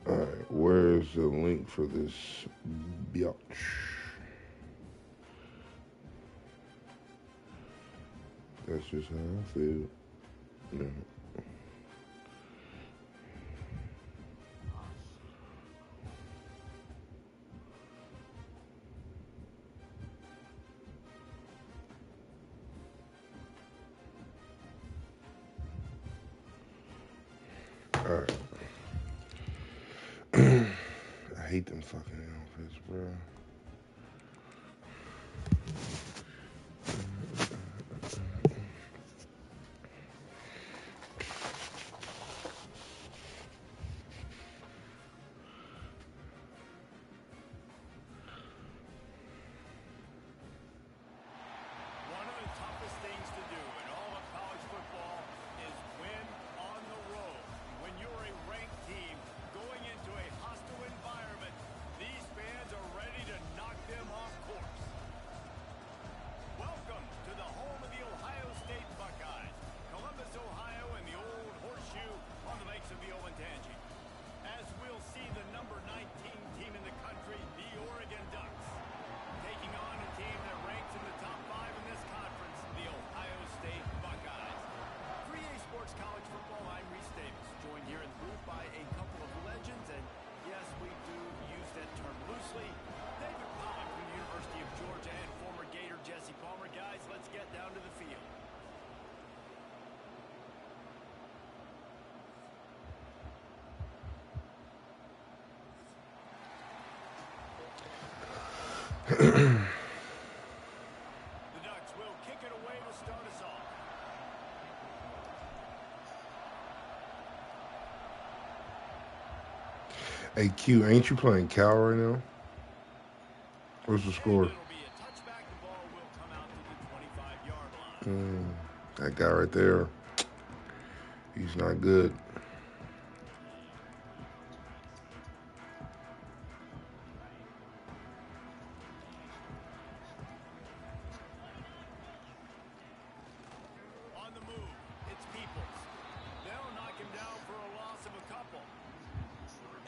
Alright, where's the link for this biatch? That's just how I feel. Yeah. Alright. I hate them fucking outfits, bro. The Ducks will kick it away to start us off. Hey Q, ain't you playing Cal right now? What's the score? That guy right there, he's not good. On the move, it's Peoples. They'll knock him down for a loss of a couple.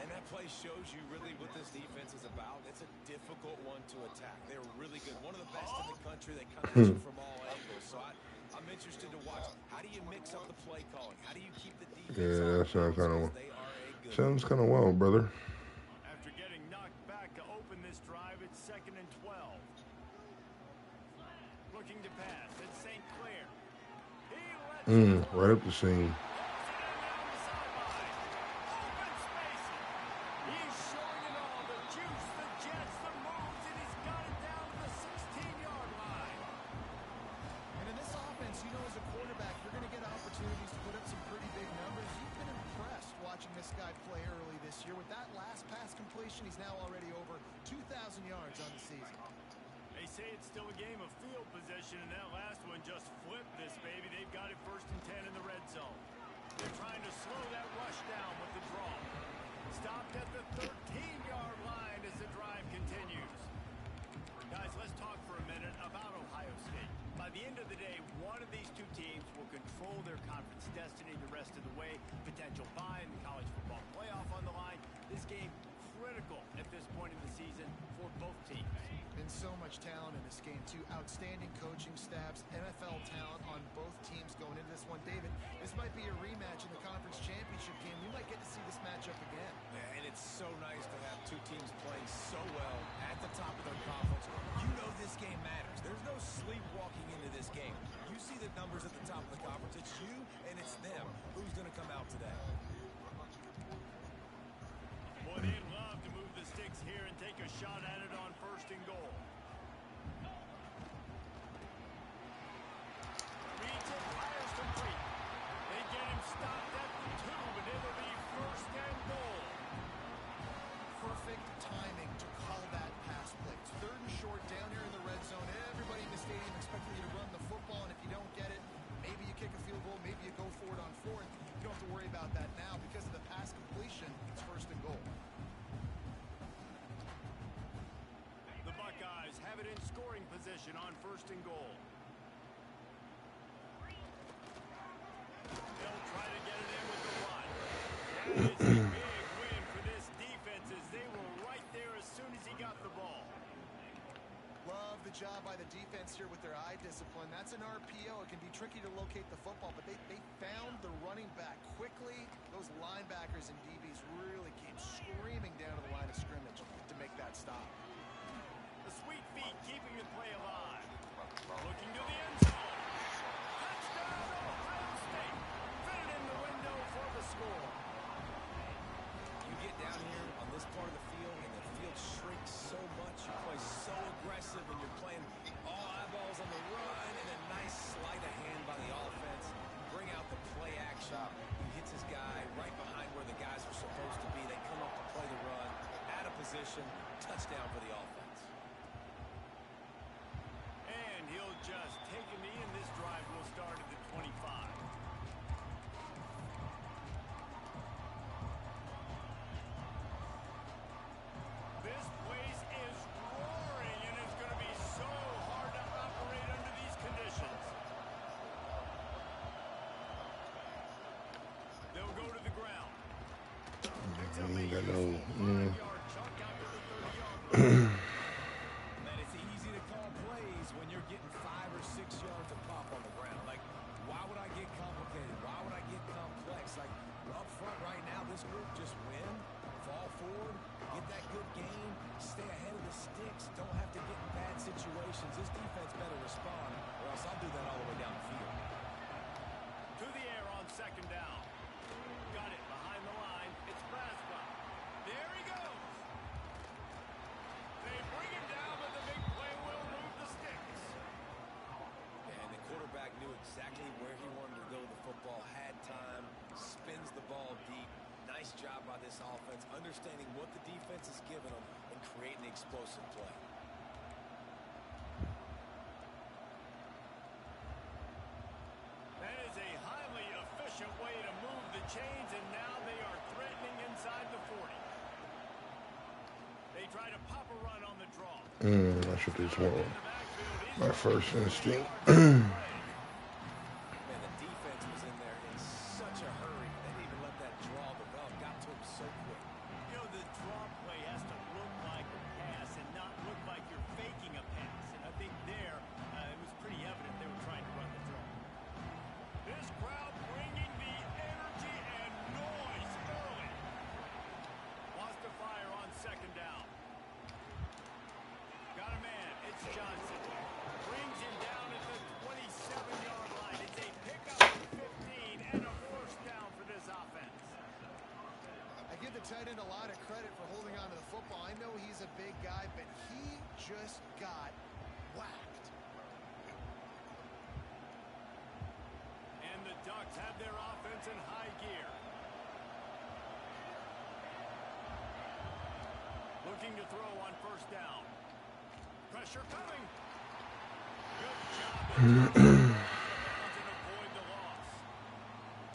And that play shows you really what this defense is about. It's a difficult one to attack. They're really good. One of the best in the country. They come at you from all angles. So I'm interested to watch. How do you mix up the play calling? How do you keep the defense? Yeah, that sounds kind of well, brother. After getting knocked back to open this drive, it's 2nd and 12. Looking to pass. It's St. Clair. Right up the seam. He's showing it all. The juice, the jets, the moves, and he's got it down to the 16-yard line. And in this offense, you know, as a quarterback, you're going to get opportunities to put up some pretty big numbers. You've been impressed watching this guy play early this year. With that last pass completion, he's now already over 2,000 yards on the season. They say it's still a game of field position, and that last one just flipped this baby. They've got it 1st and 10 in the red zone. They're trying to slow that rush down with the draw. Stopped at the 13-yard line as the drive continues. Guys, let's talk for a minute about Ohio State. By the end of the day, one of these two teams will control their conference destiny the rest of the way. Potential bye in the college football playoff on the line. This game critical at this point in the season for both teams. And so much talent in this game, too. Outstanding coaching staffs, NFL talent on both teams going into this one. David, this might be a rematch in the conference championship game. We might get to see this matchup again. Yeah, and it's so nice to have two teams playing so well at the top of their conference. You know this game matters. There's no sleepwalking into this game. You see the numbers at the top of the conference. It's you and it's them. Who's going to come out today? Boy, they'd love to move the sticks here and take a shot at it on 1st and goal. Reads it, fires complete. They get him stopped at the 2, but it'll be 1st and goal. Perfect timing to call that pass play. It's 3rd and short down here in the red zone. Everybody in the stadium expecting you to run the football, and if you don't get it, maybe you kick a field goal, maybe you go for it on 4th. You don't have to worry about that now because of the pass completion. It's 1st and goal. The Buckeyes have it in scoring position on 1st and goal. the defense here with their eye discipline. That's an RPO. It can be tricky to locate the football, but they found the running back quickly. Those linebackers and DBs really came screaming down to the line of scrimmage to make that stop. The sweet feet keeping the play alive. Looking to the end zone. Touchdown, Ohio State. Fit it in the window for the score. You get down here on this part of the field, and the field shrinks so much. You play so aggressive, and you're playing all eyeballs on the run, and a nice sleight of hand by the offense. Bring out the play action. He hits his guy right behind where the guys are supposed to be. They come up to play the run, out of position, touchdown for the offense. And he'll just take a knee, and this drive will start at the 25. This place is roaring, and it's going to be so hard to operate under these conditions. They'll go to the ground. Picks up a ain't got no, useful 5-yard chunk out to the 30-yard line. Man, it's easy to call plays when you're getting 5 or 6 yards of pop on the ground. Like, why would I get complicated? Why would I get complex? Like, up front right now, this group just win, fall forward, get that good gain, stay ahead of the sticks, don't have to get in bad situations. This defense better respond, or else I'll do that all the way down the field. To the air on second down. Got it behind the line. It's Braswell. There he goes. They bring him down, but the big play will move the sticks. And the quarterback knew exactly where he wanted to go with the football, had time, spins the ball deep. Nice job by this offense, understanding what the defense is giving them and creating the explosive play. That is a highly efficient way to move the chains, and now they are threatening inside the 40. They try to pop a run on the draw. I should do tomorrow. My first instinct. Man, the defense was in there in such a hurry. They didn't even let that draw develop. Got to him so quick. You know, the draw play has to look like a pass and not look like you're faking a pass. And I think there, it was pretty evident they were trying to run the draw. This crowd bringing the energy and noise early. Wants to fire on second down. Got a man. It's Johnson. Brings him down at the 27-yard line. It's a pickup of 15 and a first down for this offense. I give the tight end a lot of credit for holding on to the football. I know he's a big guy, but he just got whacked. And the Ducks have their offense in high gear. Looking to throw on first down. Pressure coming. Good job to avoid the loss.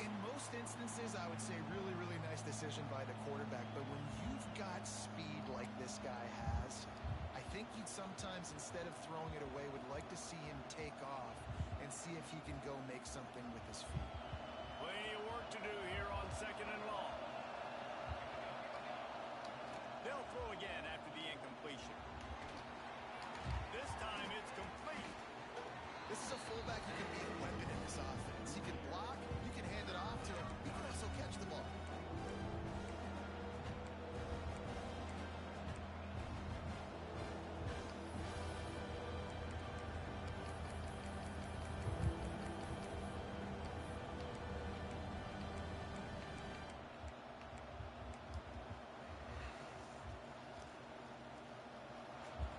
In most instances, I would say really, really nice decision by the quarterback. But when you've got speed like this guy has, I think you'd sometimes, instead of throwing it away, would like to see him take off and see if he can go make something with his feet. Plenty of work to do here on second and long. They'll throw again after the incompletion. This time it's complete. This is a fullback who can be a weapon in this offense. He can block, you can hand it off to him, he can also catch the ball.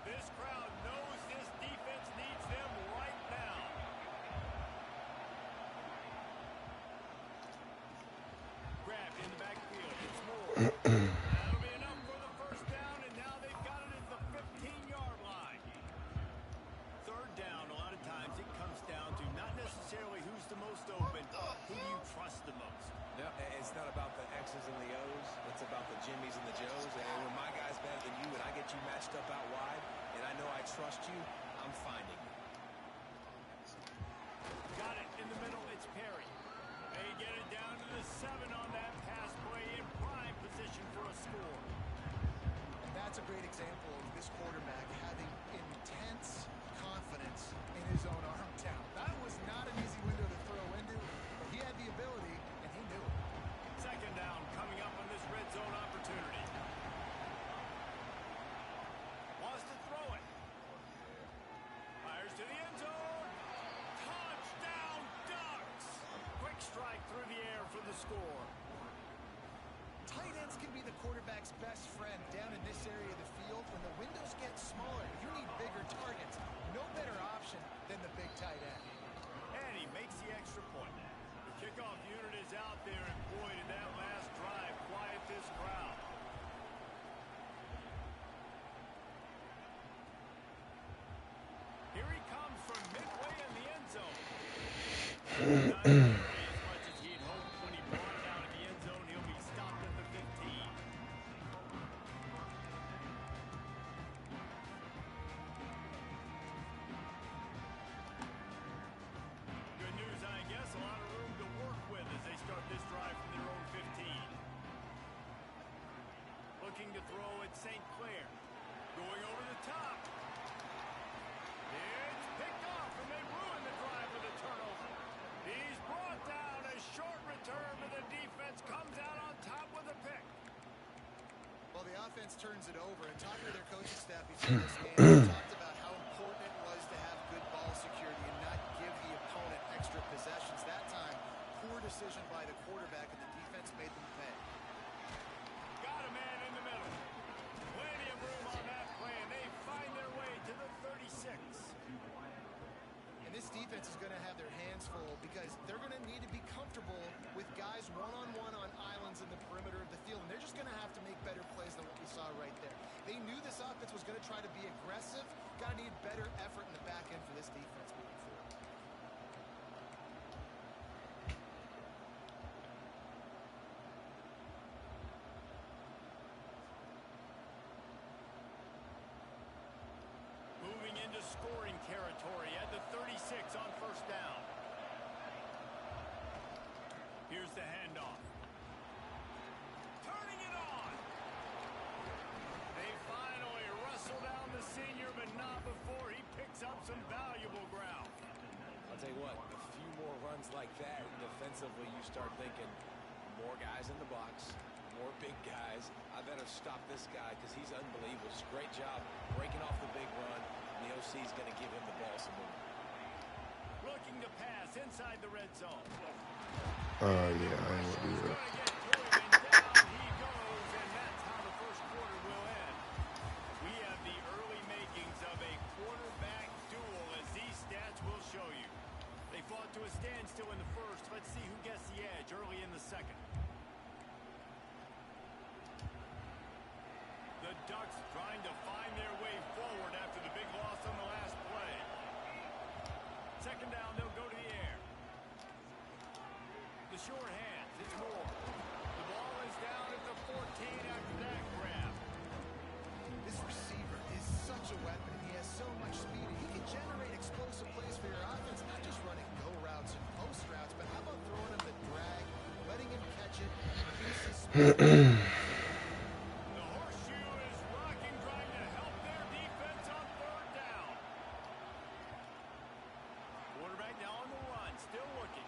This crowd knows this defense needs them right now. Grabbed in the backfield. It's Moore. That'll be enough for the first down, and now they've got it at the 15-yard line. Third down, a lot of times it comes down to not necessarily who's the most open, who do you trust the most. Yeah, it's not about the X's and the O's. It's about the Jimmys and the Joes. And when my guy's better than you and I get you matched up out wide, and I know I trust you, I'm finding you. Got it in the middle. It's Perry. They get it down to the 7 on that pass play in prime position for a score. That's a great example of this quarterback having intense confidence confidence in his own arm talent. That was not an easy window to throw into, but he had the ability, and he knew it. Second down coming up on this red zone opportunity. Wants to throw it. Fires to the end zone. Touchdown, Ducks! Quick strike through the air for the score. Tight ends can be the quarterback's best friend down in this area of the field. When the windows get smaller, you need bigger targets. No better option than the big tight end. And he makes the extra point. The kickoff unit is out there, and boy, did that last drive quiet this crowd. Here he comes from midway in the end zone. Not nearly as much as he'd hoped when he brought it out of the end zone. He'll be stopped at the 15. Good news, I guess. A lot of room to work with as they start this drive from their own 15. Looking to throw at St. Clair. Going over the top. It's picked off, and they ruin the drive with a turnover. He's brought down. A short return, but the defense comes out on top with a pick. Well, the offense turns it over, and talking to their coaching staff before this game, they talked about how important it was to have good ball security and not give the opponent extra possessions. That time, poor decision by the quarterback, and the defense made them pay. Got a man in the middle. Plenty of room on that play, and they find their way to the 36. And this defense is going to have their hands full because they're going to need to be comfortable with guys one-on-one on islands in the perimeter of the field, and they're just going to have to make better plays than what we saw right there. They knew this offense was going to try to be aggressive. Got to need better effort in the back end for this defense moving forward. Moving into scoring territory at the 36 on first down. Here's the handoff. Turning it on. They finally wrestle down the senior, but not before he picks up some valuable ground. I'll tell you what, a few more runs like that, and defensively you start thinking more guys in the box, more big guys. I better stop this guy because he's unbelievable. It's a great job breaking off the big run, and the OC is going to give him the ball some more. Looking to pass inside the red zone. Yeah, I ain't gonna do that. Down he goes, and that's how the first quarter will end. We have the early makings of a quarterback duel, as these stats will show you. They fought to a standstill in the first. Let's see who gets the edge early in the second. The Ducks trying to find their way forward after the big loss on the last play. Second down, they'll go to the air. The short hands, it's Moore. The ball is down at the 14 after that grab. This receiver is such a weapon. He has so much speed, and he can generate explosive plays for your offense, not just running go routes and post routes, but how about throwing him the drag, letting him catch it, increase his speed. The horseshoe is rocking, trying to help their defense on third down. Quarterback now on the run, still looking.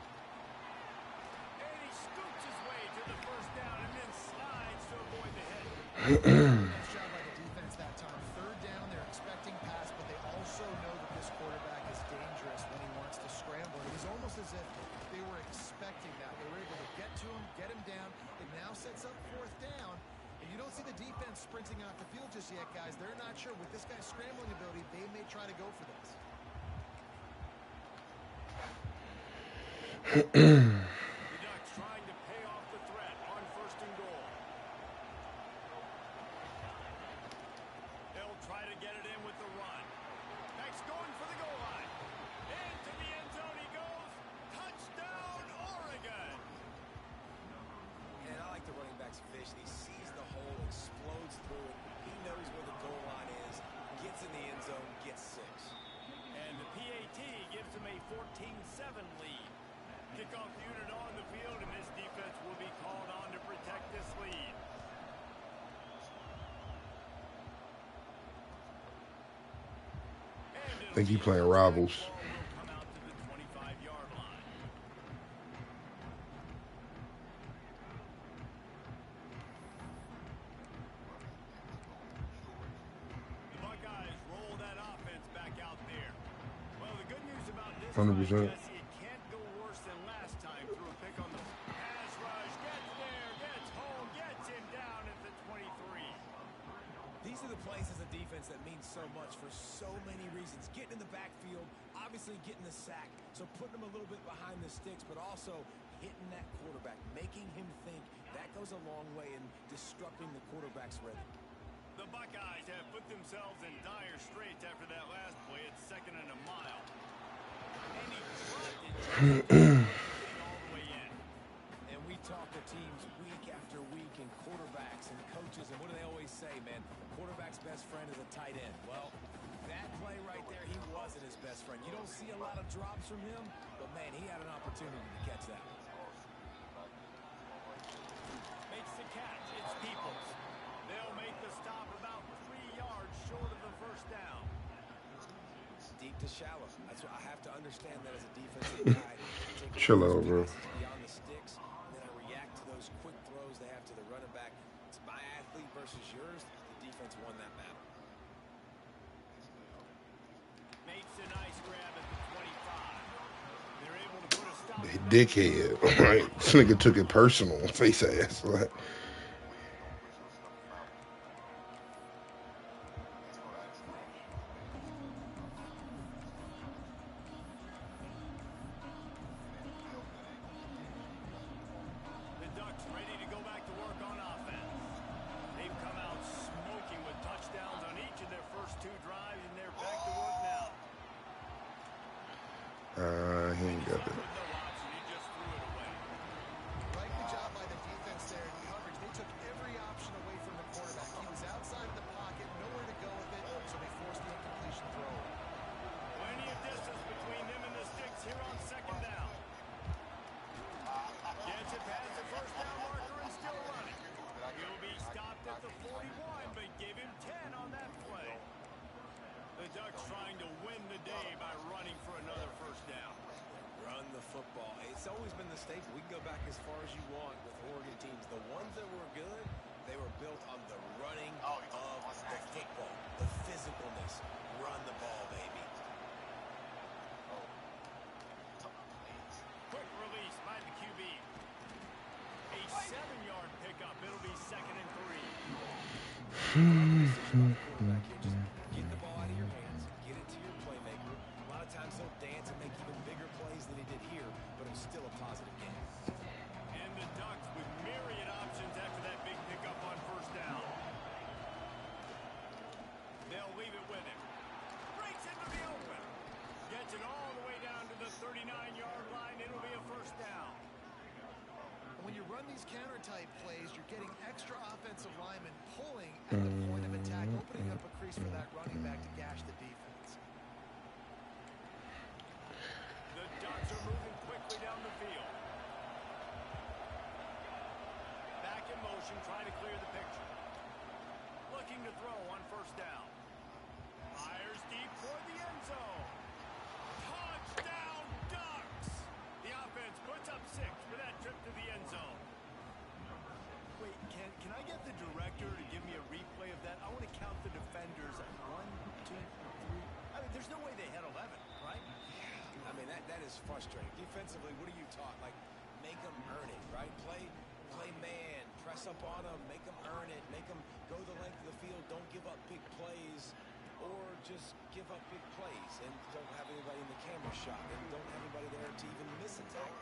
And he scoops his way to the first down and then slides to avoid the hit. Nice job by the defense that time. Third down, they're expecting pass, but they also know that this quarterback is dangerous when he wants to scramble. It was almost as if they were expecting that. They were able to get to him, get him down. It now sets up fourth down. And you don't see the defense sprinting off the field just yet, guys. They're not sure. With this guy's scrambling ability, they may try to go for this. The Ducks trying to pay off the threat on first and goal. They'll try to get it in with the run. Next going for the goal line. Into the end zone he goes. Touchdown, Oregon. And I like the running back's vision. He sees the hole, explodes through it. He knows where the goal line is, gets in the end zone, gets 6. And the PAT gives them a 14-7 lead. Kickoff unit Think he playing rivals. Ball will come out to the 25-yard line. The Buckeyes roll that offense back out there. Well, the good news about this drive, 100%. Jesse, it can't go worse than last time. Threw a pick on the pass rush, gets there, gets home, gets him down at the 23. These are the plays as a defense that mean so much for so many reasons. Getting in the backfield, obviously getting the sack, so putting him a little bit behind the sticks, but also hitting that quarterback, making him think. That goes a long way in disrupting the quarterback's rhythm. The Buckeyes have put themselves in dire straits after that last play. It's 2nd and a mile. And he dropped it just getting all the way in. And we talk to teams week after week and quarterbacks and coaches, and what do they always say, man? Quarterback's best friend is a tight end. Well, that play right there, he wasn't his best friend. You don't see a lot of drops from him, but, man, he had an opportunity to catch that. Makes the catch. It's Peoples. They'll make the stop about 3 yards short of the first down. Deep to shallow. That's what I have to understand that as a defensive guy. Chill out, bro. Beyond the sticks, and then I react to those quick throws they have to the running back. It's my athlete versus yours. The defense won that battle. Makes a nice grab at the 25. They're able to put a stop. Dickhead, right? This nigga took it personal, face ass. Like, The Ducks ready to go back to work on offense. They've come out smoking with touchdowns on each of their first 2 drives, and they're back to work now. he ain't got that. With no option, he just threw it away. Right, good job by the defense there in coverage. They took every option away from the quarterback. He was outside of the pocket, nowhere to go with it, so they forced the incompletion throw. Plenty of distance between them and the sticks here on 2nd down. Gets it past the first down marker and still running. He'll be stopped at the 41, but give him 10 on that play. The Ducks trying to win the day by running for another first down. Run the football. It's always been the staple. We can go back as far as you want with Oregon teams. The ones that were good, they were built on the running of the football, the physicalness. Run the ball, baby. Quick release by the QB. A 7-yard pickup. It'll be 2nd and 3. Quarterback here, just get the ball out of your hands, get it to your playmaker. A lot of times he'll dance and make even bigger plays than he did here, but it was still a positive game. And the Ducks with myriad options after that big pickup on first down. They'll leave it with him. Breaks into the open. Gets it all the way down to the 39-yard line. It'll be a first down. When you run these counter-type plays, you're getting extra offensive linemen pulling at the point of attack, opening up a crease for that running back to gash the defense. The Ducks are moving quickly down the field. Back in motion, trying to clear the picture. Looking to throw on first down. Fires deep toward the end zone. Touchdown, Ducks! The offense puts up 6 for that trip to the end zone. Wait, can I get the director to give me a replay of that? I want to count the defenders. 1, 2, 3. I mean, there's no way they had 11, right? I mean, that is frustrating. Defensively, what are you taught? Like, make them earn it, right? Play man, press up on them, make them earn it, make them go the length of the field, don't give up big plays, or just give up big plays and don't have anybody in the camera shot and don't have anybody there to even miss a tackle.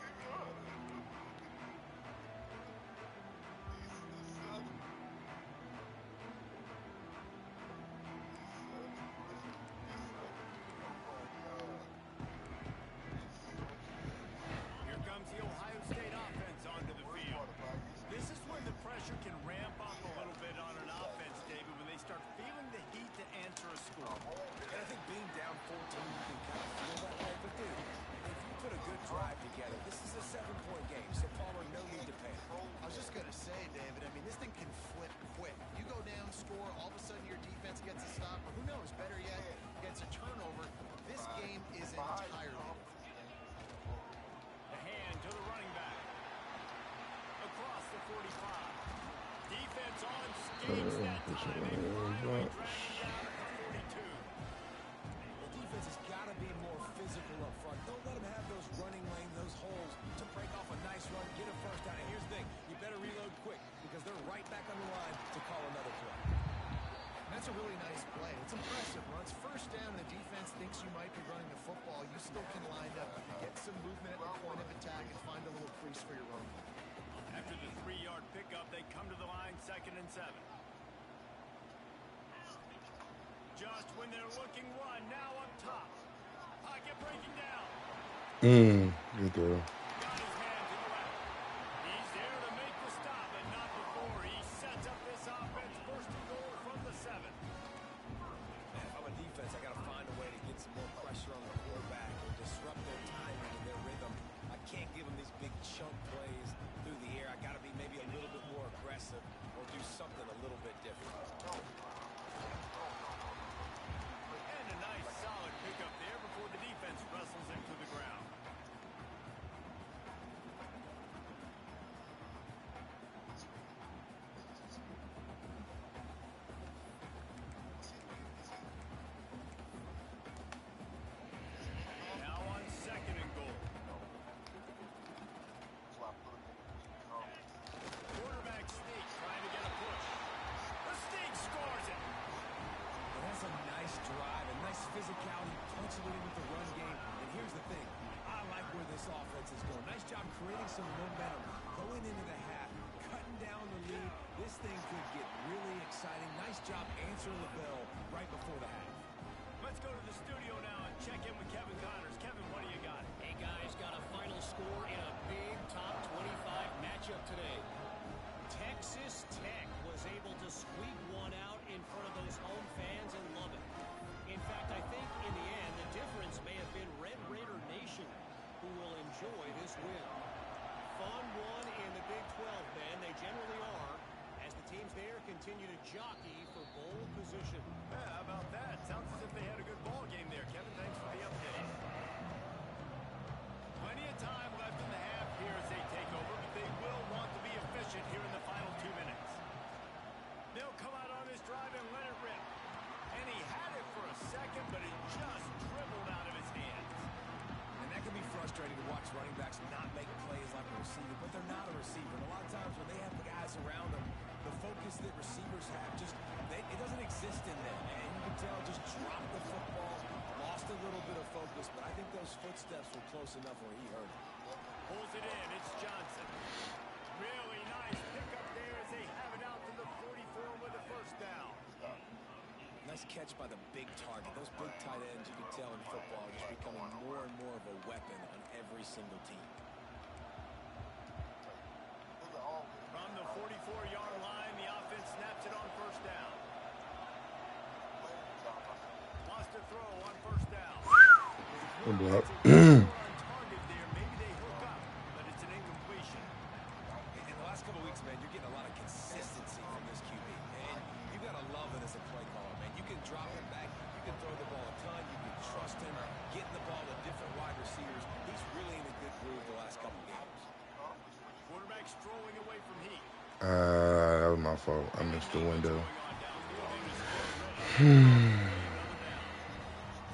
Here comes the Ohio State offense onto the field. This is when the pressure can ramp up a little bit on an offense, David, when they start feeling the heat to answer a score. And I think being down 14, you can kind of feel that way. But, dude, if you put a good drive together, this is a 7-point game. gain that time and finally track him down at the 42. The defense has got to be more physical up front. Don't let them have those running lanes, those holes to break off a nice run, get a first down. And here's the thing, you better reload quick because they're right back on the line to call another play. That's a really nice play. It's impressive. Runs first down, the defense thinks you might be running the football. You still can line up, get some movement at the point of attack, and find a little crease for your run. After the 3-yard pickup, they come to the line 2nd and 7. Just when they're looking one, now up top. Pocket breaking down. Good throw. Got his hand to the left. He's there to make the stop, but not before he sets up this offense. First and goal from the 7. Man, if I'm a defense, I got to find a way to get some more pressure on the quarterback or disrupt their timing and their rhythm. I can't give them these big chunk plays through the air. I got to be maybe a little bit more aggressive or do something a little bit different. And a nice solid pickup there before the defense wrestles him to the ground. Now on 2nd and goal. Quarterback sneak trying to get a push. The sneak scores it. And that's a nice drive, a nice physicality, punching it in with the run game. And here's the thing, I like where this offense is going. Nice job creating some momentum, going into the half, cutting down the lead. This thing could get really exciting. Nice job answering the bell right before the half. Let's go to the studio now and check in with Kevin Connors. Kevin, what do you got? Hey guys, got a final score in a big top 25 matchup today. Texas Tech was able to squeak one out in front of those home fans in Lubbock. In fact, I think in the end, the difference may have been Red Raider Nation who will enjoy this win. Fun one in the Big 12, Ben. They generally are, as the teams there continue to jockey for bowl position. Yeah, how about that? Sounds as if they had a good ball game there, Kevin. Thanks for the update. Plenty of time left in the half here as they take over, but they will want to be efficient here in the final 2 minutes. They'll come out on this drive and let it rip. And he had it for a second, but it just dribbled out of his hands. And that can be frustrating to watch running backs not make plays like a receiver, but they're not a receiver. And a lot of times when they have the guys around them, the focus that receivers have it doesn't exist in them. And you can tell just dropped the football, lost a little bit of focus, but I think those footsteps were close enough where he heard it. Pulls it in. It's Johnson. Really nice pickup there as they have it out to the 44 with a first down. Nice catch by the big target. Those big tight ends, you can tell in football, are just becoming more and more of a weapon on every single team. From the 44-yard line, the offense snaps it on first down. Lost a throw on first down. Good block. On target there. Maybe they hook up, but it's an incompletion. In the last couple of weeks, man, you're getting a lot of consistency from this QB. And you got to love it as a play caller, man. You can drop him back. You can throw the ball a ton. You can trust him. Getting the ball to different wide receivers. He's really in a good groove the last couple of games. Quarterback strolling away from Heat. That was my fault. I missed the window. And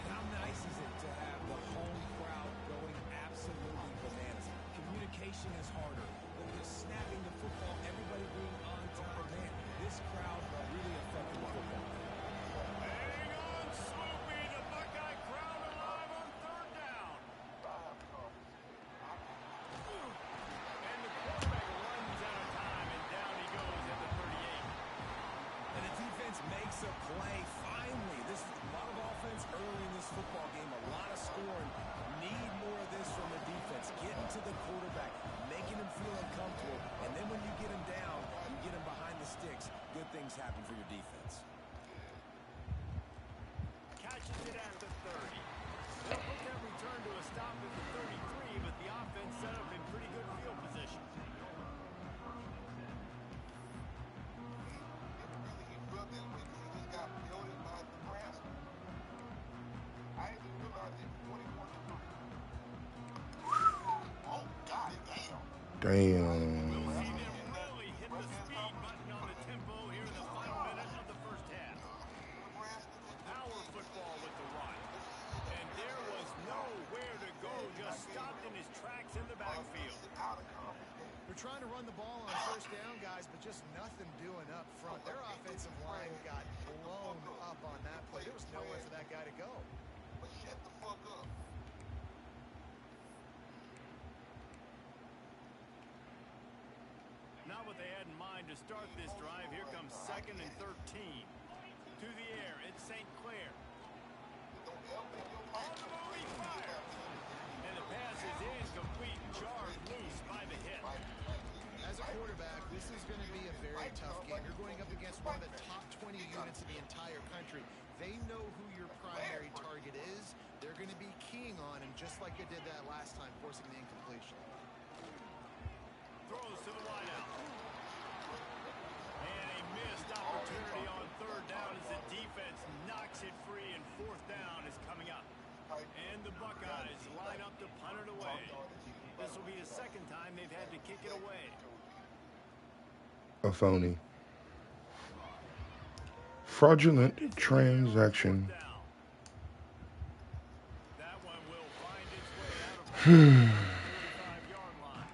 how nice is it to have the home crowd going absolutely bananas? Communication is harder. They're just snapping the football, everybody being on time. Man, this crowd really affected the football. Hang on, Sloopy. The Buckeye crowd alive on third down. And the quarterback runs out of time, and down he goes at the 38. And the defense makes a play. Finally, this is a lot of offense early in this football game, a lot of scoring. Need more of this from the defense. Getting to the quarterback, making him feel uncomfortable, and then when you get him down, you get him behind the sticks, good things happen for your defense. Catches it at the 30. They'll put that return to a stop at the 33, but the offense set up in pretty good field position. Damn. Really hit the speed button on the tempo here in the final trying to run the ball on first down, guys, but just nothing doing up front. Their offensive line got blown up on that play. There was nowhere for that guy to go. But shut the fuck up. Not what they had in mind to start this drive. Here comes 2nd and 13. To the air, it's St. Clair. On the move, he fires. And the pass is incomplete, jarred loose by the hit. As a quarterback, this is going to be a very tough game. You're going up against one of the top 20 units in the entire country. They know who your primary target is. They're going to be keying on him, just like they did that last time, forcing the incompletion. Throws to the wideout. And a missed opportunity on 3rd down as the defense knocks it free, and 4th down is coming up. And the Buckeyes line up to punt it away. This will be the 2nd time they've had to kick it away. A phony. Fraudulent transaction. That one will find its way out of the 45-yard line.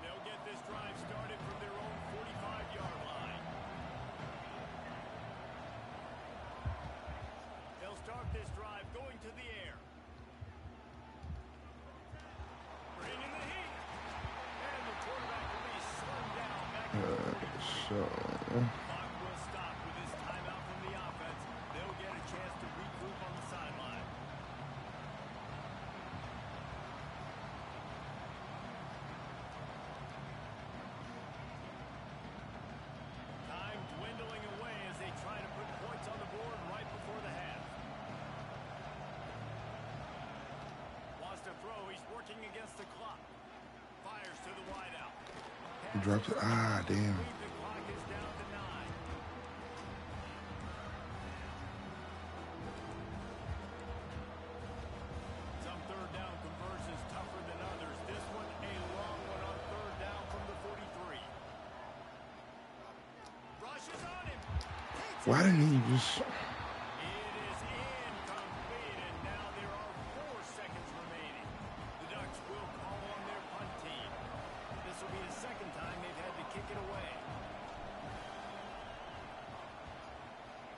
They'll get this drive started from their own 45-yard line. They'll start this drive going to the air. Bringing the heat. And the quarterback will be slowed down back to the 33. Clock will stop with this timeout from the offense. They'll get a chance to regroup on the sideline. Time dwindling away as they try to put points on the board right before the half. Wants to throw. He's working against the clock. Fires to the wideout. He dropped it. Ah, damn. The clock is down to 9. Some 3rd down conversions tougher than others. This one a long one on 3rd down from the 43. Rushes on him. Why didn't he just... It is incomplete, and now there are 4 seconds remaining. The Ducks will call on their punt team. This will be the 2nd time they've had to kick it away.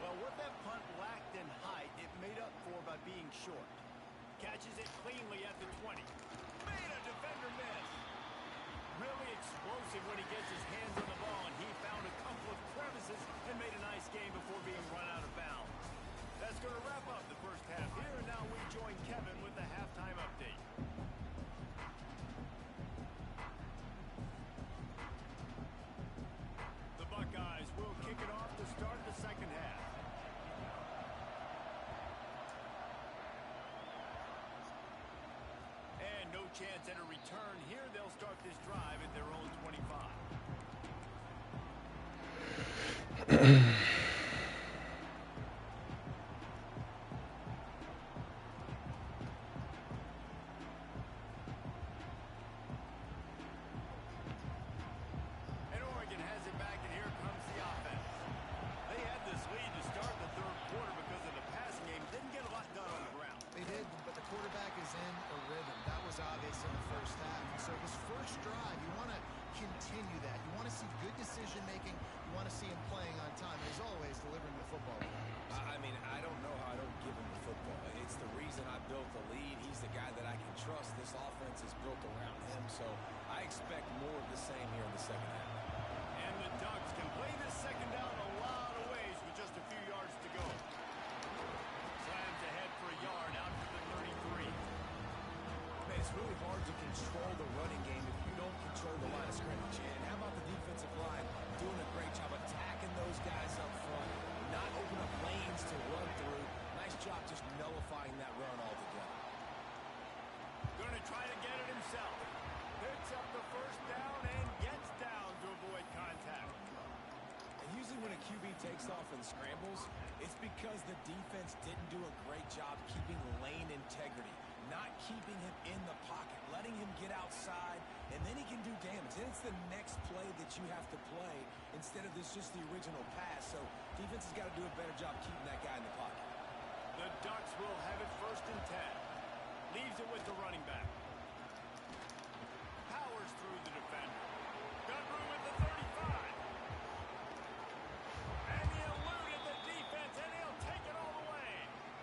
Well, what that punt lacked in height, it made up for by being short. Catches it cleanly at the 20. Made a defender miss. Really explosive when he gets his hands on the ball, and he found a couple of crevices and made a nice game before being run out of bounds. That's going to wrap up the first half here, and now we join Kevin with the halftime update. The Buckeyes will kick it off to start the 2nd half. And no chance at a return here. They'll start this drive at their own 25. And Oregon has it back, and here comes the offense. They had this lead to start the 3rd quarter because of the passing game. Didn't get a lot done on the ground. They did, but the quarterback is in a rhythm. That was obvious in the first half. And so this first drive, you want to continue that. You want to see good decision-making. You want to see him playing on time. And as always, delivering the football. I mean, I don't know how I don't give him the football. It's the reason I built the lead. He's the guy that I can trust. This offense is built around him, so I expect more of the same here in the 2nd half. And the Ducks can play this 2nd down a lot of ways with just a few yards to go. Slams ahead for a yard out to the 33. Man, it's really hard to control the running game if you don't control the line of scrimmage. And how about the defensive line doing a great job attacking those guys up front, not open up lanes to run through. Nice job just nullifying that run altogether. Going to try to get it himself. Picks up the 1st down and gets down to avoid contact. And usually when a QB takes off and scrambles, it's because the defense didn't do a great job keeping lane integrity, not keeping him in the pocket, letting him get outside, and then he can do damage. Then it's the next play that you have to play instead of just the original pass. So defense has got to do a better job keeping that guy in the pocket. The and 10. Leaves it with the running back. Powers through the defender. Got room at the 35. And he eluded the defense, and he'll take it all the way.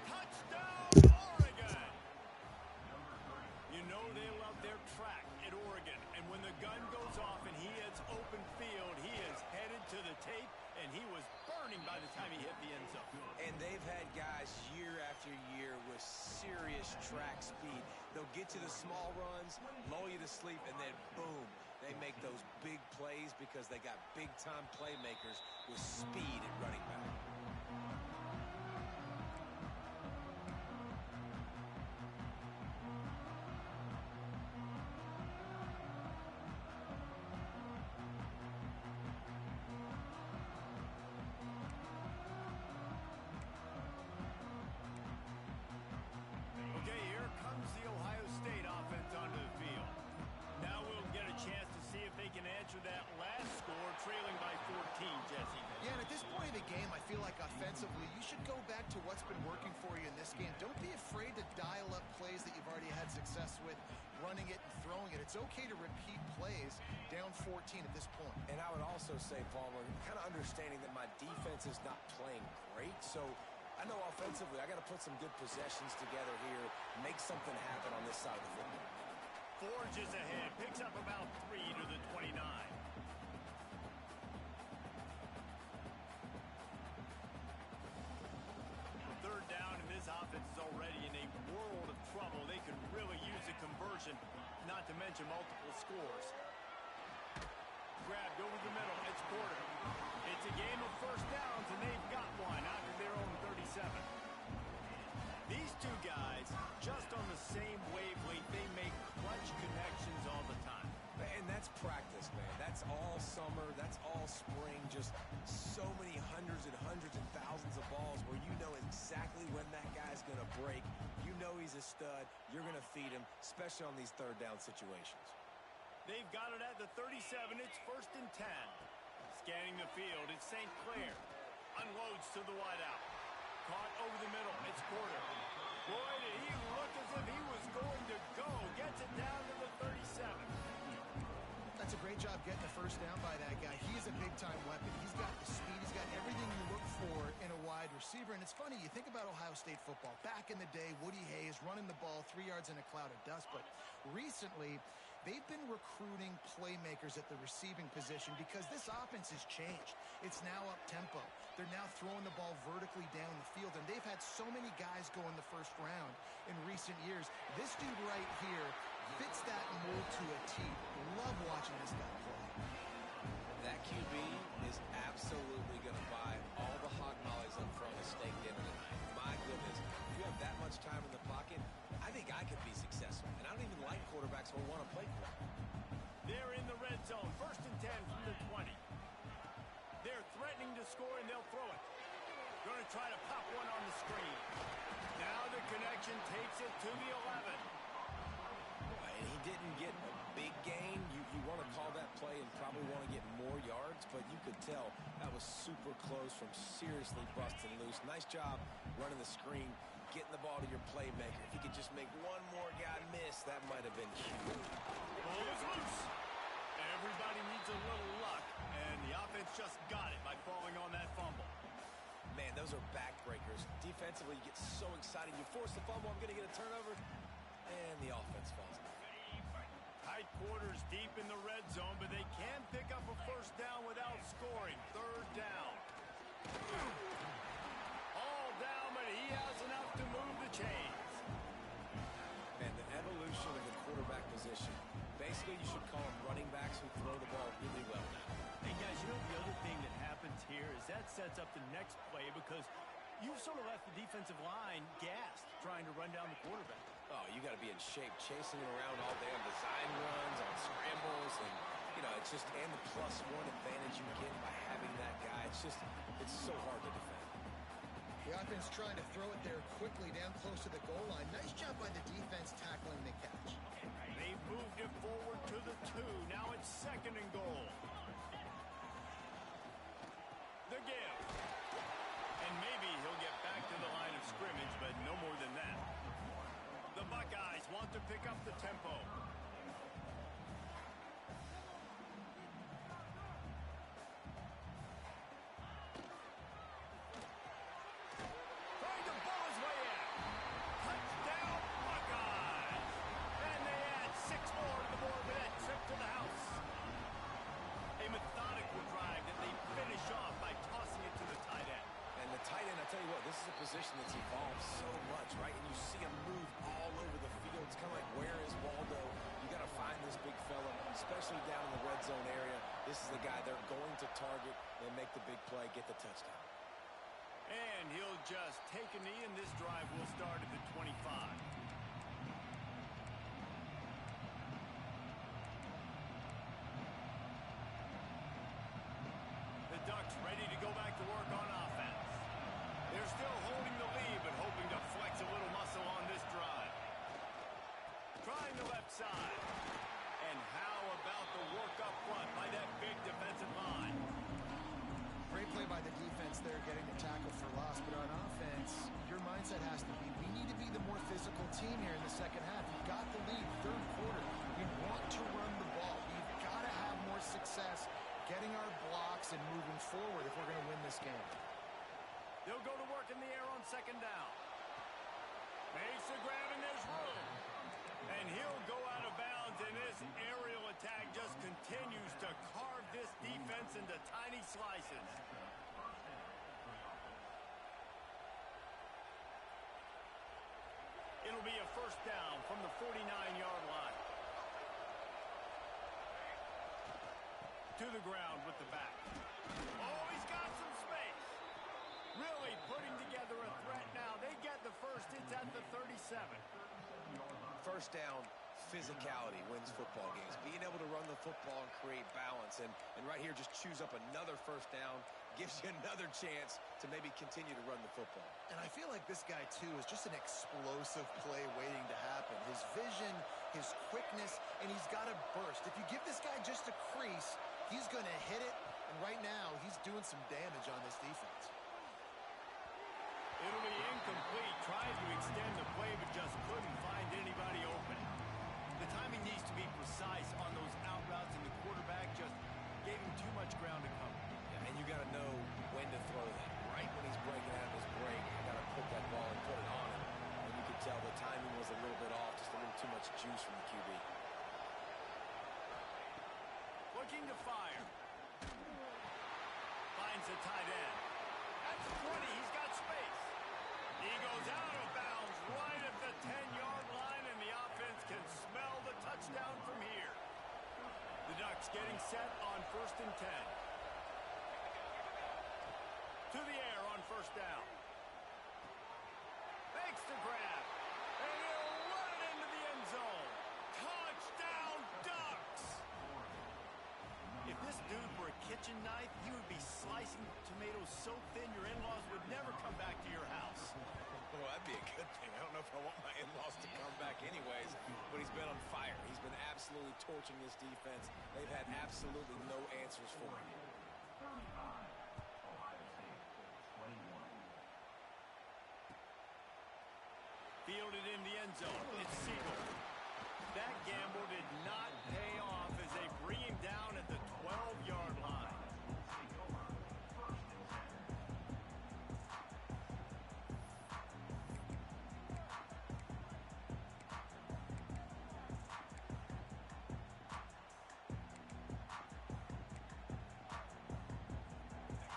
Touchdown, Oregon! You know they love their track at Oregon. And when the gun goes off and he hits open field, he is headed to the tape, and he was burning by the time he hit the end zone. And they've had guys year after year with serious track speed. They'll get you the small runs, lull you to sleep, and then boom, they make those big plays because they got big-time playmakers with speed at running back. Okay, here comes the Ohio State offense onto the field. Now we'll get a chance to see if they can answer that last score, trailing by 14, Jesse. Yeah, and at this point of the game, I feel like offensively, you should go back to what's been working for you in this game. Don't be afraid to dial up plays that you've already had success with, running it and throwing it. It's okay to repeat plays down 14 at this point. And I would also say, Palmer, kind of understanding that my defense is not playing great, so I know offensively I got to put some good possessions together here, make something happen on this side of the football. Forges ahead, picks up about 3 to the 29. Third down, and this offense is already in a world of trouble. They could really use a conversion, not to mention multiple scores. Grabbed over the middle, it's Porter. It's a game of first downs, and they've got one out of their own 37. These two guys, just on the same wavelength, they make clutch connections all the time. And that's practice, man. That's all summer. That's all spring. Just so many hundreds and thousands of balls where you know exactly when that guy's going to break. You know he's a stud. You're going to feed him, especially on these third down situations. They've got it at the 37. It's first and 10. Scanning the field, it's St. Clair. Unloads to the wideout. Caught over the middle, it's Porter. Boy, did he look as if he was going to go. Gets it down to the 37. That's a great job getting the first down by that guy. He is a big-time weapon. He's got the speed. He's got everything you look for in a wide receiver. And it's funny, you think about Ohio State football. Back in the day, Woody Hayes running the ball 3 yards in a cloud of dust. But recently, they've been recruiting playmakers at the receiving position because this offense has changed. It's now up-tempo. They're now throwing the ball vertically down the field, and they've had so many guys go in the first round in recent years. This dude right here fits that mold to a T. Love watching this guy play. That QB is absolutely going to buy all the hog mollies up front of steak dinner tonight. My goodness, if you have that much time in the pocket, I think I could be successful. And I don't even like quarterbacks who want to play for it. They're in the red zone. First and 10 from the 20. They're threatening to score, and they'll throw it. Going to try to pop one on the screen. Now the connection takes it to the 11. And he didn't get a big gain. You want to call that play and probably want to get more yards, but you could tell that was super close from seriously busting loose. Nice job running the screen, getting the ball to your playmaker. If you could just make one more guy miss, that might have been huge. Ball is loose. Everybody needs a little luck, and the offense just got it by falling on that fumble. Man, those are backbreakers. Defensively, you get so excited. You force the fumble, I'm going to get a turnover, and the offense falls. Tight quarters deep in the red zone, but they can pick up a first down without scoring. Third down. All down, but he has enough to move the chains. And the evolution of the quarterback position. Basically, you should call them running backs who throw the ball really well now. Hey, guys, you know the other thing that happens here is that sets up the next play because you've sort of left the defensive line gassed trying to run down the quarterback. Oh, you got to be in shape, chasing him around all day on design runs, on scrambles, and, you know, it's just, and the +1 advantage you get by having that guy. It's so hard to defend. The offense trying to throw it there quickly down close to the goal line. Nice job by the defense tackling the catch. They moved it forward to the 2. Now it's second and goal. The give. And maybe he'll get back to the line of scrimmage, but no more than that. position that's evolved so much, right? And you see him move all over the field. It's kind of like, where is Waldo? You got to find this big fella, especially down in the red zone area. This is the guy they're going to target and make the big play, get the touchdown. And he'll just take a knee, and this drive will start at the 25. The Ducks ready to go back to work on offense. They're still holding the lead, but hoping to flex a little muscle on this drive. Trying the left side. And how about the work up front by that big defensive line? Great play by the defense there, getting the tackle for loss. But on offense, your mindset has to be, we need to be the more physical team here in the second half. You've got the lead, third quarter. We want to run the ball. We've got to have more success getting our blocks and moving forward if we're going to win this game. They'll go to work in the air on second down. Makes the grab, and there's room. And he'll go out of bounds, and this aerial attack just continues to carve this defense into tiny slices. It'll be a first down from the 49-yard line. To the ground with the back. Oh, he's got some space. Really putting together a threat now. They get the first. It's at the 37. First down, physicality wins football games. Being able to run the football and create balance. And right here, just choose up another first down. Gives you another chance to maybe continue to run the football. And I feel like this guy, too, is just an explosive play waiting to happen. His vision, his quickness, and he's got a burst. If you give this guy just a crease, he's going to hit it. And right now, he's doing some damage on this defense. It'll be incomplete. Tried to extend the play, but just couldn't find anybody open. The timing needs to be precise on those out routes, and the quarterback just gave him too much ground to cover. Yeah, and you got to know when to throw that. Right when he's breaking out of his break, you got to put that ball and put it on him. And you could tell the timing was a little bit off, just a little too much juice from the QB. Looking to fire. Finds a tight end. That's 20. He's got space. He goes out of bounds right at the 10-yard line, and the offense can smell the touchdown from here. The Ducks getting set on 1st and 10. To the air on first down. Makes the grab. And he'll run it into the end zone. Touchdown, Ducks! If this dude were a kitchen knife, he would be slicing tomatoes so thin your in-laws would never come back to your house. Well, that'd be a good thing. I don't know if I want my in-laws to come back anyways, but he's been on fire. He's been absolutely torching this defense. They've had absolutely no answers for him. Fielded in the end zone. It's Siegel. That gamble did not pay off as they bring him down at the 12-yard line.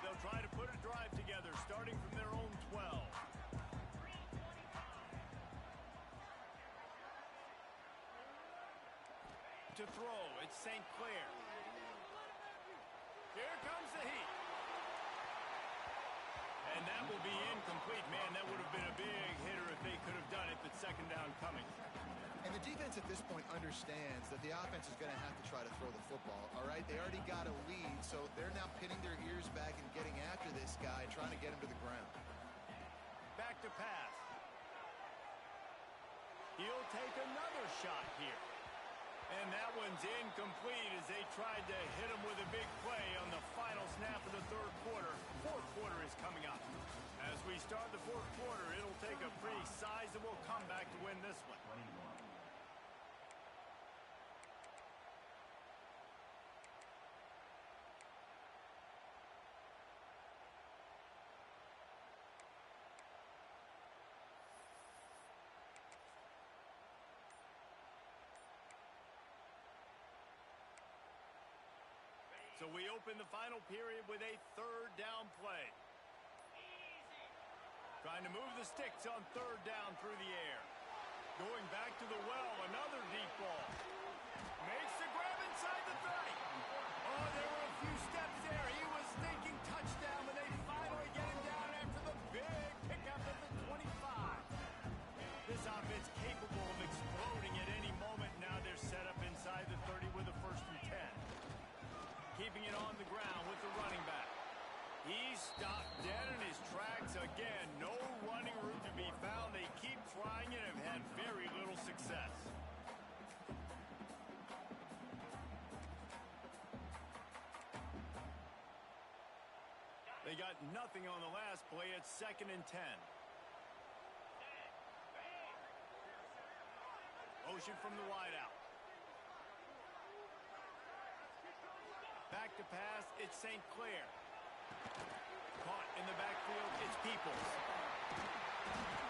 They'll try to put a drive together, starting from their own 12. To throw, it's St. Clair. Here comes the heat. And that will be incomplete. Man, that would have been a big hitter if they could have done it, but second down coming. And the defense at this point understands that the offense is going to have to try to throw the football, all right? They already got a lead, so they're now pinning their ears back and getting after this guy, trying to get him to the ground. Back to pass. He'll take another shot here. And that one's incomplete as they tried to hit him with a big play on the final snap of the third quarter. Fourth quarter is coming up. As we start the fourth quarter, it'll take a pretty sizable comeback to win this one. So we open the final period with a third down play. Trying to move the sticks on third down through the air. Going back to the well, another deep ball. Makes the grab inside the 30. Oh, there were a few steps there. He was thinking touchdown, but they finally get him down after the big pickup at the 25. This offense capable of exploding at any moment. Now they're set up inside the 30 with a 1st and 10. Keeping it on the ground with the running back. He stopped dead in his tracks again. No running route to be found. They keep trying it and have had very little success. They got nothing on the last play. It's 2nd and 10. Motion from the wideout. Back to pass. It's St. Clair. Caught in the backfield, it's Peoples.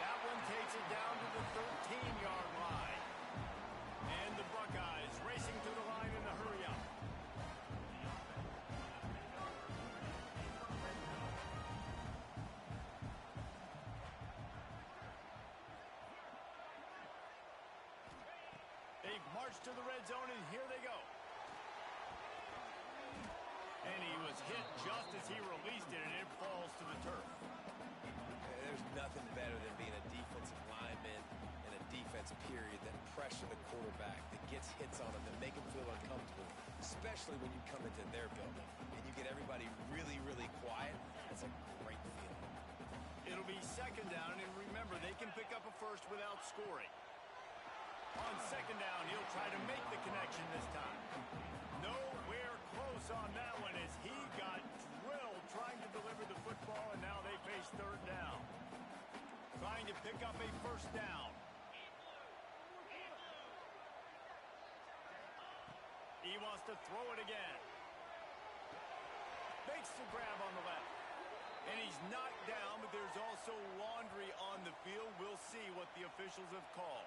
That one takes it down to the 13-yard line. And the Buckeyes racing to the line in a hurry-up. They've marched to the red zone, and here they go. And he was hit just as he released it, and it falls to the turf. There's nothing better than being a defensive lineman in a defense period that pressure the quarterback, that gets hits on him, that make him feel uncomfortable, especially when you come into their building and you get everybody really, really quiet. That's a great feeling. It'll be 2nd down, and remember, they can pick up a 1st without scoring. On 2nd down, he'll try to make the connection this time. Nowhere close on that one as he got drilled trying to deliver the football, and now they face 3rd down. Trying to pick up a 1st down. He wants to throw it again. Makes the grab on the left. And he's knocked down, but there's also laundry on the field. We'll see what the officials have called.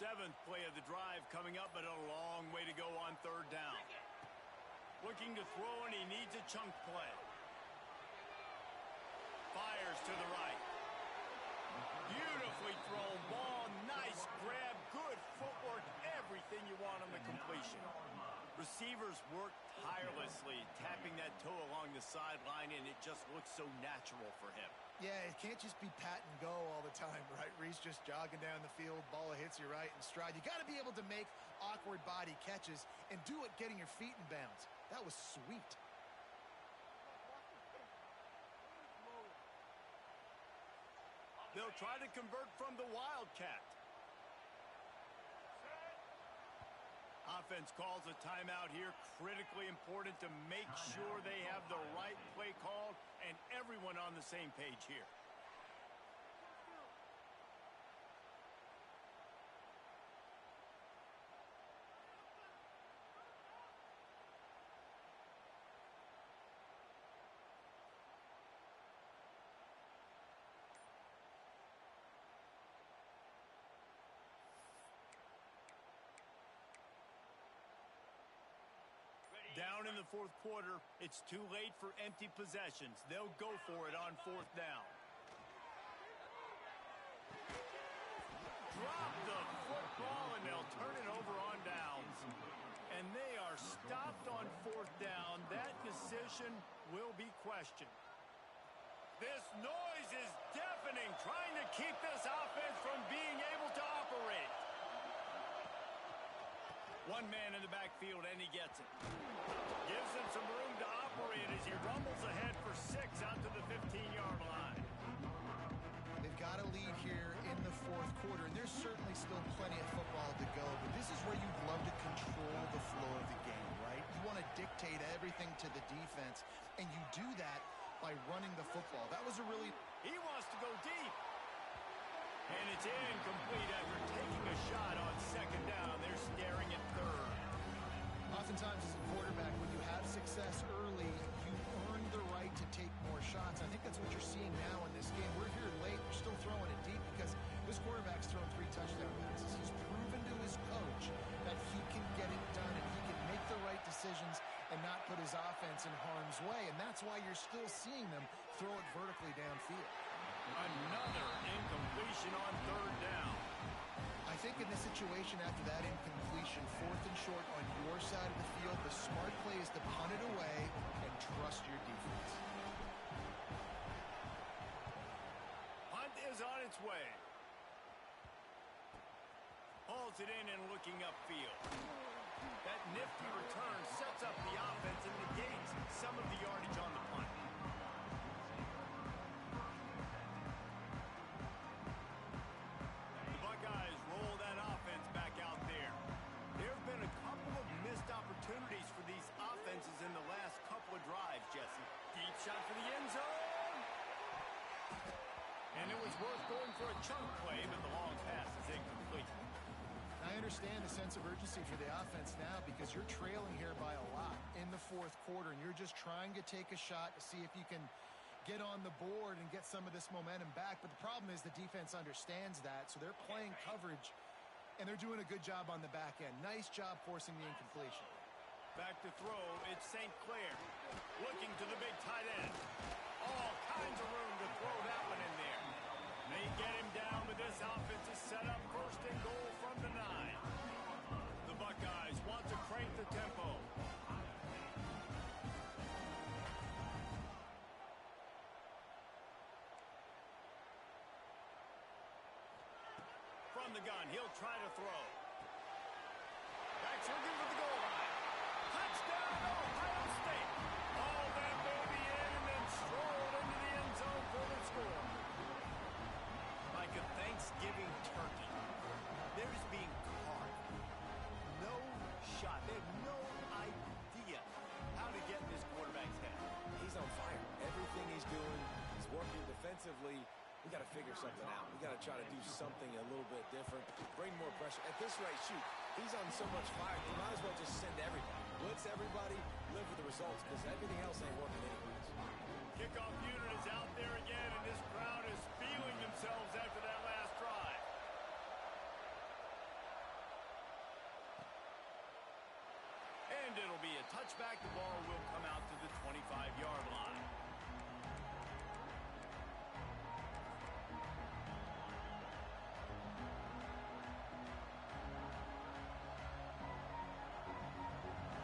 Seventh play of the drive coming up, but a long way to go on 3rd down. Looking to throw, and he needs a chunk play. Fires to the right. Beautifully thrown ball. Nice grab. Good footwork. Everything you want on the completion. Receivers work tirelessly, tapping that toe along the sideline, and it just looks so natural for him. Yeah, it can't just be pat and go all the time, right? Reese just jogging down the field, ball hits you right in stride. You got to be able to make awkward body catches and do it getting your feet in bounds. That was sweet. They'll try to convert from the Wildcat. Offense calls a timeout here. Critically important to make sure they have the right play called and everyone on the same page here. Down in the 4th quarter, it's too late for empty possessions. They'll go for it on 4th down. Drop the football, and they'll turn it over on downs. And they are stopped on 4th down. That decision will be questioned. This noise is deafening, trying to keep this offense from being able to operate. One man in the backfield, and he gets it. Gives him some room to operate as he rumbles ahead for 6 out to the 15-yard line. They've got a lead here in the 4th quarter, and there's certainly still plenty of football to go, but this is where you'd love to control the flow of the game, right? You want to dictate everything to the defense, and you do that by running the football. That was a really... He wants to go deep. And it's incomplete after taking a shot on 2nd down. They're staring at 3rd. Oftentimes as a quarterback, when you have success early, you earn the right to take more shots. I think that's what you're seeing now in this game. We're here late. We're still throwing it deep because this quarterback's thrown 3 touchdown passes. He's proven to his coach that he can get it done and he can make the right decisions and not put his offense in harm's way. And that's why you're still seeing them throw it vertically downfield. Another incompletion on 3rd down. I think in this situation, after that incompletion, 4th and short on your side of the field, the smart play is to punt it away and trust your defense. Punt is on its way. Hauls it in and looking upfield. That nifty return sets up the offense and negates some of the yardage on the punt. The Buckeyes roll that offense back out there. There have been a couple of missed opportunities for these offenses in the last couple of drives, Jesse. Deep shot for the end zone. And it was worth going for a chunk play, but the long pass is incomplete. I understand the sense of urgency for the offense now because you're trailing here by a lot in the 4th quarter, and you're just trying to take a shot to see if you can get on the board and get some of this momentum back. But the problem is the defense understands that, so they're playing coverage, and they're doing a good job on the back end. Nice job forcing the incompletion. Back to throw, it's St. Clair. Looking to the big tight end. All kinds of room to throw that one in there. They get him down, but this offense is set up 1st and goal from the 9. The Buckeyes want to crank the tempo. From the gun, he'll try to throw. Back looking for the goal line. Touchdown, Ohio State. All that baby in and then strolled into the end zone for the score. Like a Thanksgiving turkey. There's being carved. No shot. They have no idea how to get in this quarterback's head. He's on fire. Everything he's doing, he's working defensively. We got to figure something out. We got to try to do something a little bit different. Bring more pressure. At this rate, shoot, he's on so much fire. You might as well just send everybody. Blitz everybody, live with the results because everything else ain't working anyways. Kickoff unit is out there again, and this crowd is feeling themselves after that last drive. And it'll be a touchback. The ball will come out to the 25-yard line.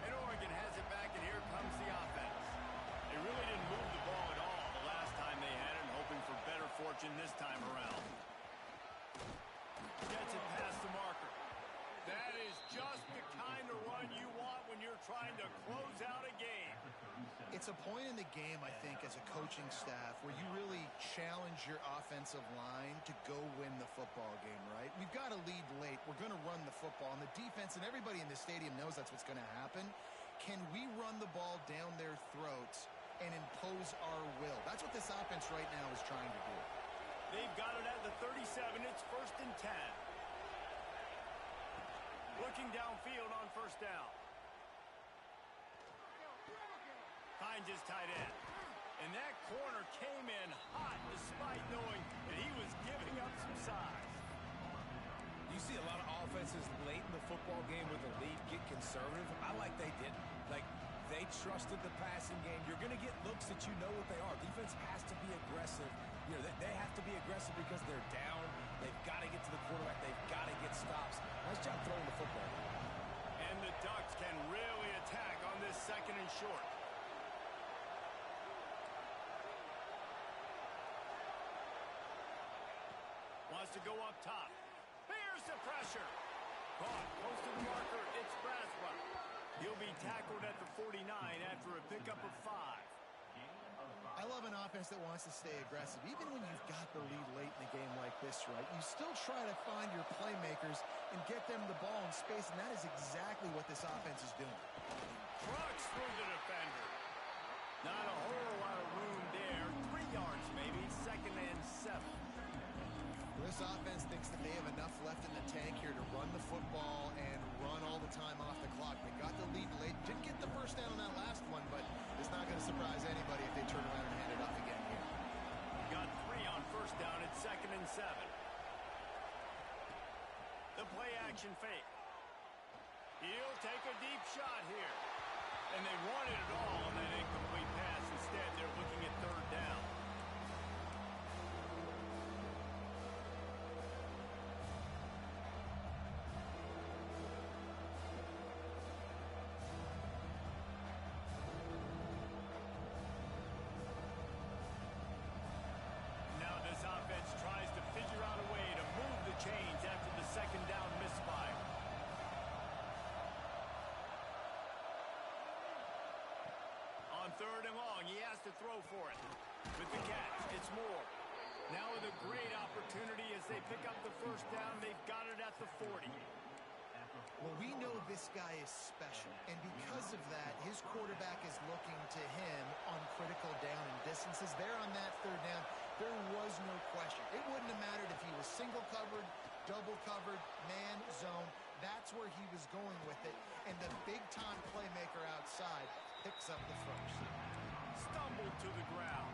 And Oregon has it back, and here comes the offense. They really didn't move the ball at all the last time they had it, hoping for better fortune this time around. Gets it past the marker. That is just the kind of run you want when you're trying to close out a game. It's a point in the game, I think, as a coaching staff where you really challenge your offensive line to go win the football game, right? We've got to lead late. We're going to run the football. And the defense and everybody in the stadium knows that's what's going to happen. Can we run the ball down their throats and impose our will? That's what this offense right now is trying to do. They've got it at the 37. It's 1st and 10. Looking downfield on 1st down. Finds his tight end. And that corner came in hot despite knowing that he was giving up some size. You see a lot of offenses late in the football game with a lead get conservative. I like they didn't. Like, they trusted the passing game. You're going to get looks that you know what they are. Defense has to be aggressive. You know, they have to be aggressive because they're down. They've got to get to the quarterback. They've got to get stops. Nice job throwing the football. And the Ducks can really attack on this 2nd and short. Wants to go up top. Here's the pressure. Caught close to the marker. It's Braswell. He'll be tackled at the 49 after a pickup of 5. I love an offense that wants to stay aggressive. Even when you've got the lead late in a game like this, right, you still try to find your playmakers and get them the ball in space, and that is exactly what this offense is doing. Trucks through the defender. Not a whole lot of room there. 3 yards maybe. 2nd and 7. This offense thinks that they have enough left in the tank here to run the football and run all the time off the clock. They got the lead late. Didn't get the first down on that last one, but it's not going to surprise anybody if they turn around and hand it off again here. Got 3 on first down at 2nd and 7. The play action fake. He'll take a deep shot here. And they wanted it all on that incomplete pass. Instead, they're looking at 3rd down. Now this offense tries to figure out a way to move the chains after the 2nd down misfire. On 3rd and long, he has to throw for it. With the catch, it's Moore. Now with a great opportunity as they pick up the 1st down, they've got it at the 40. Well, we know this guy is special, and because of that, his quarterback is looking to him on critical down and distances. There on that 3rd down, there was no question. It wouldn't have mattered if he was single covered, double covered, man, zone. That's where he was going with it, and the big-time playmaker outside picks up the first. Stumbled to the ground.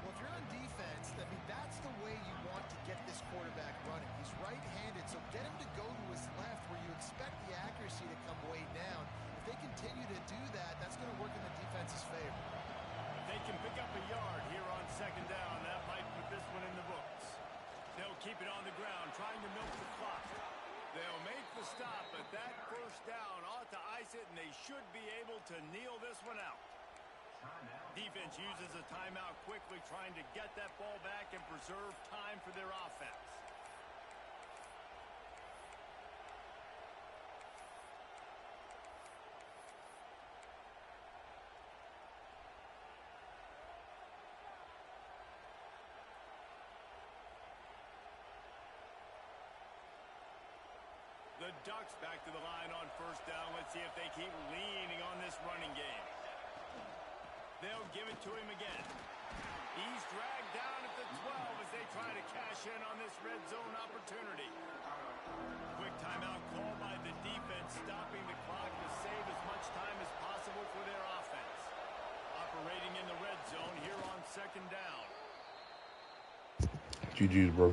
Well, if you're on defense, I mean, that's the way you want to get this quarterback running. He's right-handed, so get him to go to his left where you expect the accuracy to come way down. If they continue to do that, that's going to work in the defense's favor. If they can pick up a yard here on 2nd down, that might put this one in the books. They'll keep it on the ground, trying to milk the clock. They'll make the stop, but that 1st down ought to ice it, and they should be able to kneel this one out. Defense uses a timeout quickly, trying to get that ball back and preserve time for their offense. The Ducks back to the line on 1st down. Let's see if they keep leaning on this running game. They'll give it to him again. He's dragged down at the 12 as they try to cash in on this red zone opportunity. Quick timeout call by the defense, stopping the clock to save as much time as possible for their offense. Operating in the red zone here on 2nd down. GG's, bro.